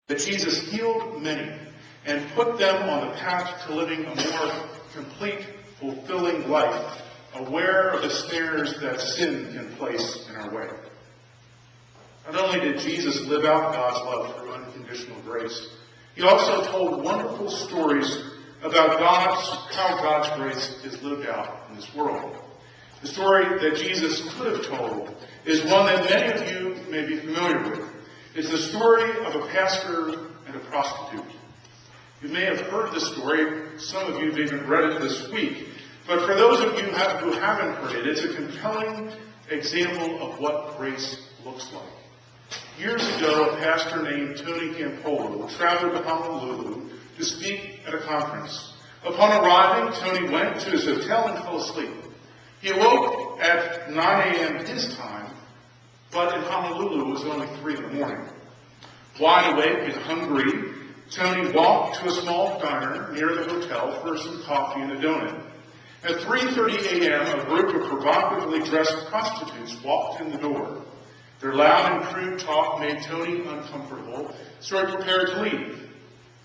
that Jesus healed many and put them on the path to living a more complete, fulfilling life, aware of the snares that sin can place in our way. Not only did Jesus live out God's love through unconditional grace, he also told wonderful stories about how God's grace is lived out in this world. The story that Jesus could have told is one that many of you may be familiar with. It's the story of a pastor and a prostitute. You may have heard the story. Some of you have even read it this week. But for those of you who haven't heard it, it's a compelling example of what grace looks like. Years ago, a pastor named Tony Campolo traveled to Honolulu to speak at a conference. Upon arriving, Tony went to his hotel and fell asleep. He awoke at 9 a.m. his time, but in Honolulu it was only 3 in the morning. Wide awake and hungry, Tony walked to a small diner near the hotel for some coffee and a donut. At 3:30 a.m., a group of provocatively dressed prostitutes walked in the door. Their loud and crude talk made Tony uncomfortable, so he prepared to leave.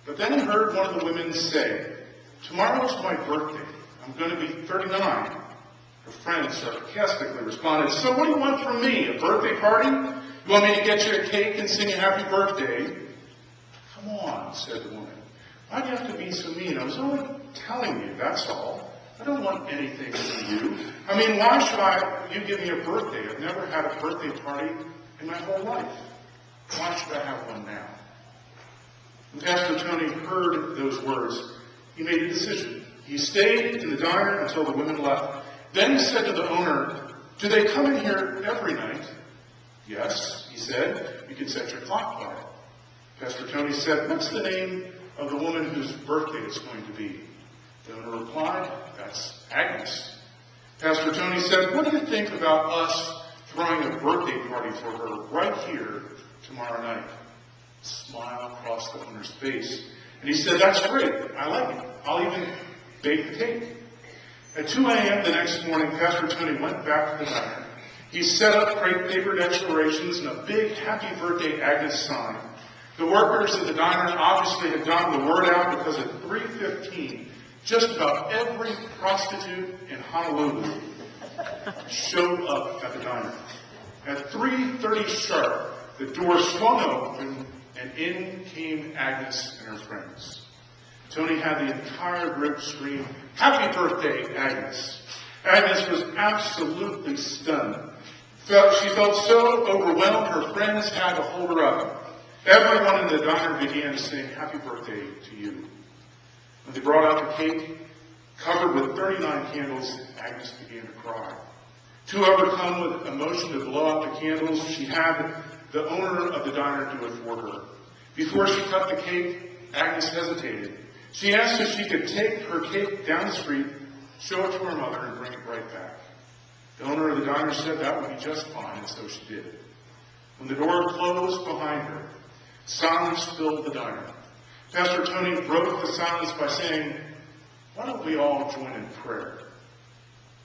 But then he heard one of the women say, "Tomorrow's my birthday. I'm going to be 39. Her friend sarcastically responded, "So what do you want from me? A birthday party? You want me to get you a cake and sing a happy birthday?" "Come on," said the woman. "Why do you have to be so mean? I was only telling you, that's all. I don't want anything from you. I mean, why should you give me a birthday? I've never had a birthday party in my whole life. Why should I have one now?" When Pastor Tony heard those words, he made a decision. He stayed in the diner until the women left. Then he said to the owner, "Do they come in here every night?" "Yes," he said. "You can set your clock by it." Pastor Tony said, "What's the name of the woman whose birthday it's going to be?" The owner replied, "That's Agnes." Pastor Tony said, "What do you think about us throwing a birthday party for her right here tomorrow night?" A smile crossed the owner's face, and he said, "That's great. I like it. I'll even bake the cake." At 2 a.m. the next morning, Pastor Tony went back to the diner. He set up crepe paper decorations and a big Happy Birthday Agnes sign. The workers at the diner obviously had gotten the word out because at 3:15, just about every prostitute in Honolulu showed up at the diner. At 3:30 sharp, the door swung open and in came Agnes and her friends. Tony had the entire group scream, "Happy birthday, Agnes." Agnes was absolutely stunned. She felt so overwhelmed her friends had to hold her up. Everyone in the diner began to sing, "Happy birthday to you." When they brought out the cake, covered with 39 candles, Agnes began to cry. Too overcome with emotion to blow out the candles, she had the owner of the diner do it for her. Before she cut the cake, Agnes hesitated. She asked if she could take her cake down the street, show it to her mother, and bring it right back. The owner of the diner said that would be just fine, and so she did. When the door closed behind her, silence filled the diner. Pastor Tony broke the silence by saying, "Why don't we all join in prayer?"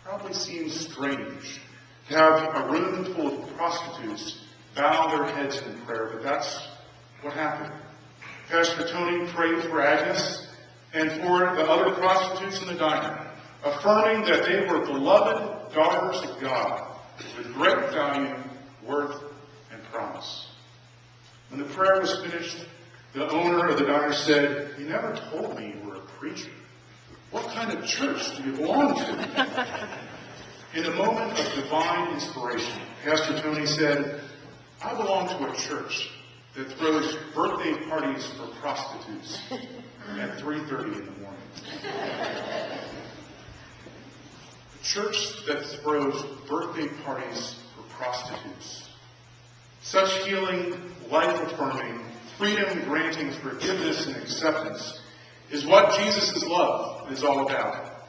Probably seems strange to have a room full of prostitutes bow their heads in prayer, but that's what happened. Pastor Tony prayed for Agnes and for the other prostitutes in the diner, affirming that they were beloved daughters of God with great value, worth, and promise. When the prayer was finished, the owner of the diner said, "You never told me you were a preacher. What kind of church do you belong to?" In a moment of divine inspiration, Pastor Tony said, "I belong to a church that throws birthday parties for prostitutes at 3:30 in the morning." A church that throws birthday parties for prostitutes. Such healing, life-affirming, freedom-granting forgiveness and acceptance is what Jesus' love is all about.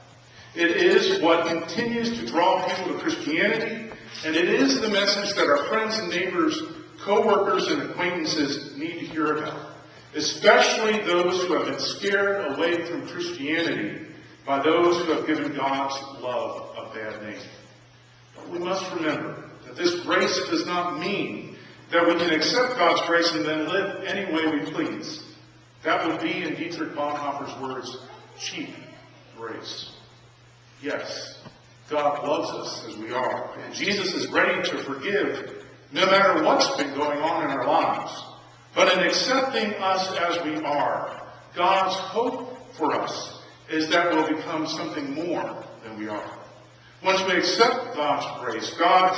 It is what continues to draw people to Christianity, and it is the message that our friends and neighbors, co-workers, and acquaintances need to hear about, especially those who have been scared away from Christianity by those who have given God's love a bad name. But we must remember that this grace does not mean that we can accept God's grace and then live any way we please. That would be, in Dietrich Bonhoeffer's words, cheap grace. Yes, God loves us as we are, and Jesus is ready to forgive no matter what's been going on in our lives. But in accepting us as we are, God's hope for us is that we'll become something more than we are. Once we accept God's grace, God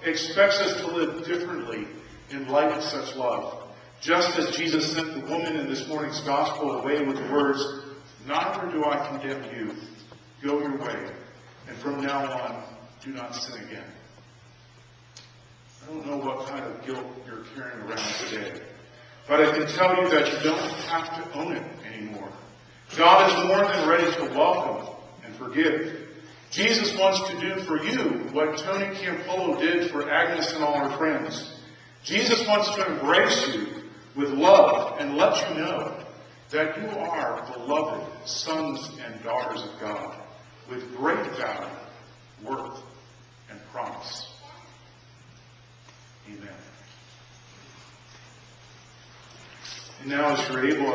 expects us to live differently in light of such love. Just as Jesus sent the woman in this morning's gospel away with the words, "Neither do I condemn you. Go your way, and from now on, do not sin again." I don't know what kind of guilt you're carrying around today, but I can tell you that you don't have to own it anymore. God is more than ready to welcome and forgive. Jesus wants to do for you what Tony Campolo did for Agnes and all her friends. Jesus wants to embrace you with love and let you know that you are beloved sons and daughters of God with great value, worth, and promise. Amen. And now, as you're able,